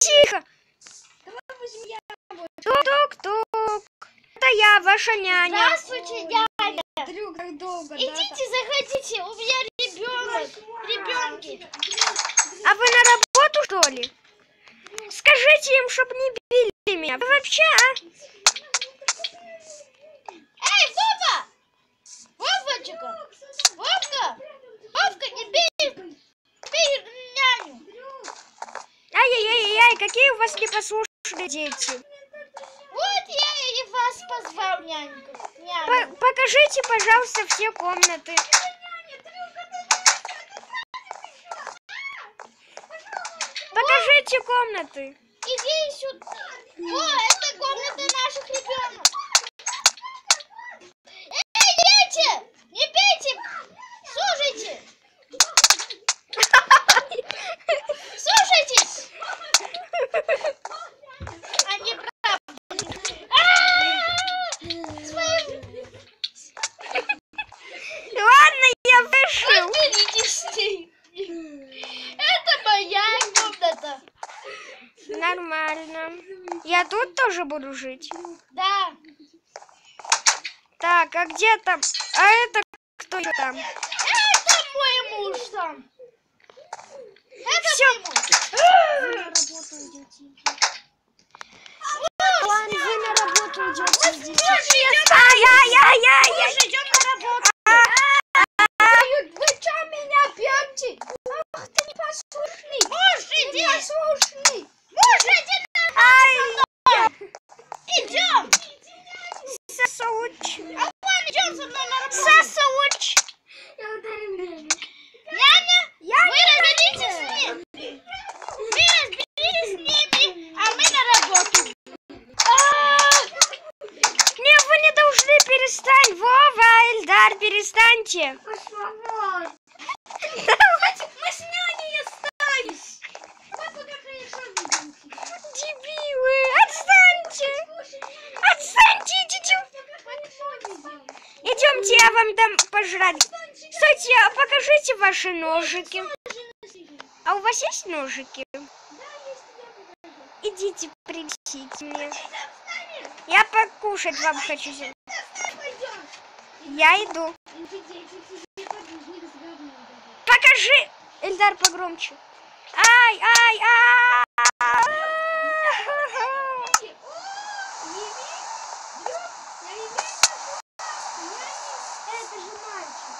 Тихо. Тук-тук. Это я, ваша няня. Здравствуйте, дядя. Как долго, Идите, заходите, у меня ребенки. А вы на работу, что ли? Скажите им, чтоб не били меня. Вы вообще, а? Эй, Вова! Вовочка! Вовка, не бей няню! Ай-яй-яй-яй, какие у вас непослушные дети. Вот я и вас позвал, нянька. Покажите, пожалуйста, все комнаты. Покажите комнаты. Иди сюда. О, это комната наших ребенок. Эй, дети! Не бейте! Слушайте! Слушайтесь! Они правда. Ладно, я вышел. Разберитесь с ней. Это моя комната. Нормально. Я тут тоже буду жить. Да. Так, а где там? А это кто там? Это мой муж там. Это Всё. мой муж. Ладно, вы на работу идете. Ай-яй-яй-яй. Муж, идем на работу. Вы что меня бьете? Ах ты непослушный! Муж, иди. Непослушный! Муж, иди на работу. Идем. Сосуч. Вон, идем со мной на работу. Сосуч. Няня, вы разберитесь с ним. Вы разберитесь с ними, а мы на работу. Не, вы не должны перестать. Вова, Эльдар, перестаньте. Мы с няней остались! Мы пока хорошо видим тебя. Дебилы, отстаньте. Отстаньте, идите. Идемте, я вам дам пожрать. Кстати, а покажите ваши ножики. А у вас есть ножики? Идите, принесите мне. Я покушать вам хочу. Я иду. Покажи. Эльдар, погромче. Ай, ай, ай. Это же мальчик.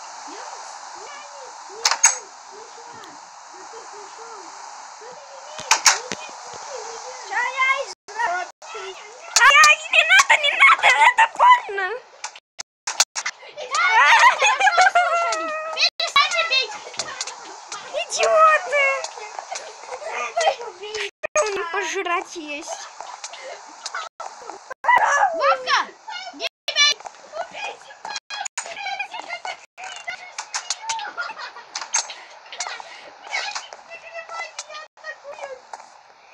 Ай, не надо, это больно. Перестаньте бить. Идиоты. У них пожрать есть. Вовка, не бей.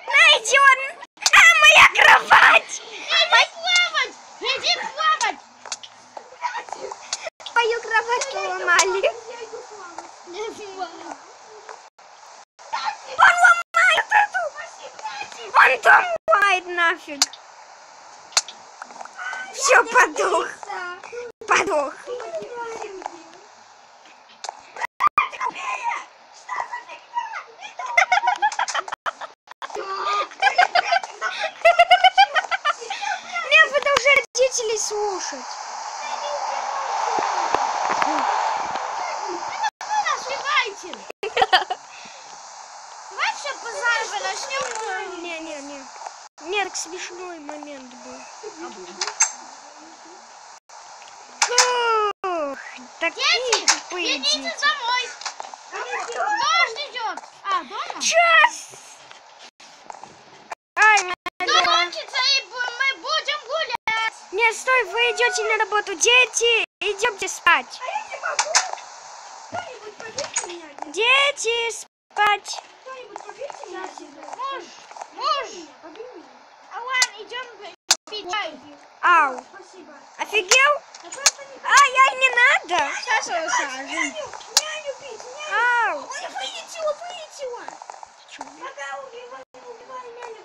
Найден. А, моя кровать. Иди плавать. Мою кровать поломали. Он ломает эту. Он там ломает нафиг. Все, подох. Подох. Мне вы должны родителей слушать. Сливайте. Давай все позаново начнем. Не. Нет, смешной момент был. Фух, такие Дети, тупые идите дети. домой. Дождь идет. А, дома? Час! Ай, Дождь кончится, и мы будем гулять. не, стой, вы идете на работу. Дети, идемте спать. Дети, спать. Муж. Алан, идем пить чай. Ау. Офигел? Ай, не надо. Сейчас усажу. Няню бить, няню! Ау. Ой, вылетела! Пока убивай няню,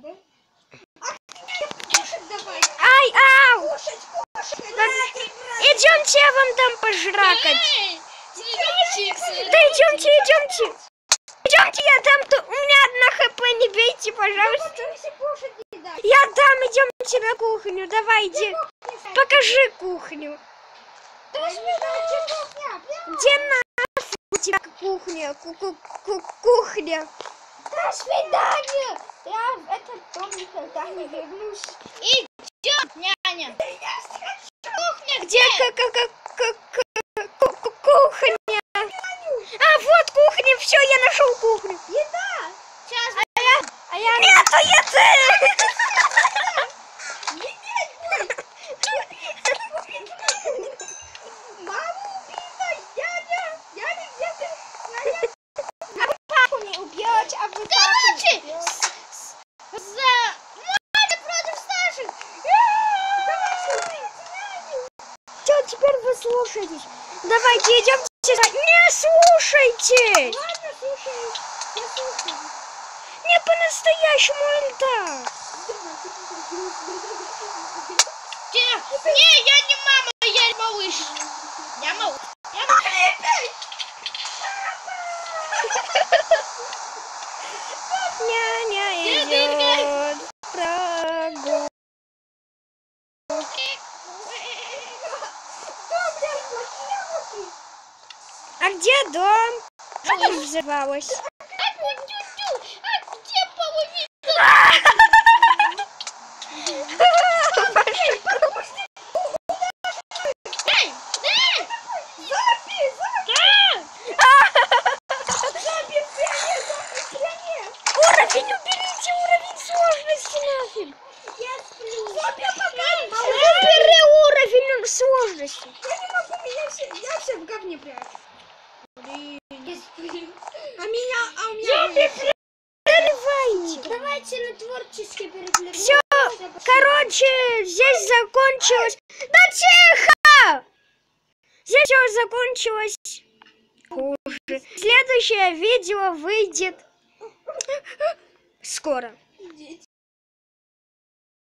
да? Кушать давай. Ай, ау! Кушать. Идемте, я вам дам пожракать. Да идемте. Идемте, я дам. У меня одна хп, не бейте, пожалуйста. Если кушать не дать. Я дам, идемте на кухню. Давай, иди. Покажи кухню. До свидания, кухня. Где нафиг у тебя кухня? Кухня. До свидания. Я в этот дом никогда не вернусь. Идем, няня. Кухня Где кухня? А, вот кухня. Все, я нашел кухню. Еда. Сейчас. А я нету еды. Мама убита. Няня, где ты? Няня. А вы папу не убьете, а вы Короче, папу убьете. за мать против старших. Все, теперь вы слушаетесь. Давайте идемте. Не слушайте. Ладно, слушай. Я слушаю. Не по-настоящему льда. Не, я не мама, я малыш. Я малыш. Няня идет прогул. А где дом? Что там взорвалось? А где половина? Эй! Уровень, уберите уровень сложности нафиг. Я сплю. Убери уровень сложности. Я не могу, я все в говне прячу. Блин. Я сплю. А у меня... Переливайте. Давайте на творческий переключим. Все, короче, здесь закончилось. Да тихо! Здесь все закончилось хуже. Следующее видео выйдет скоро. Дети.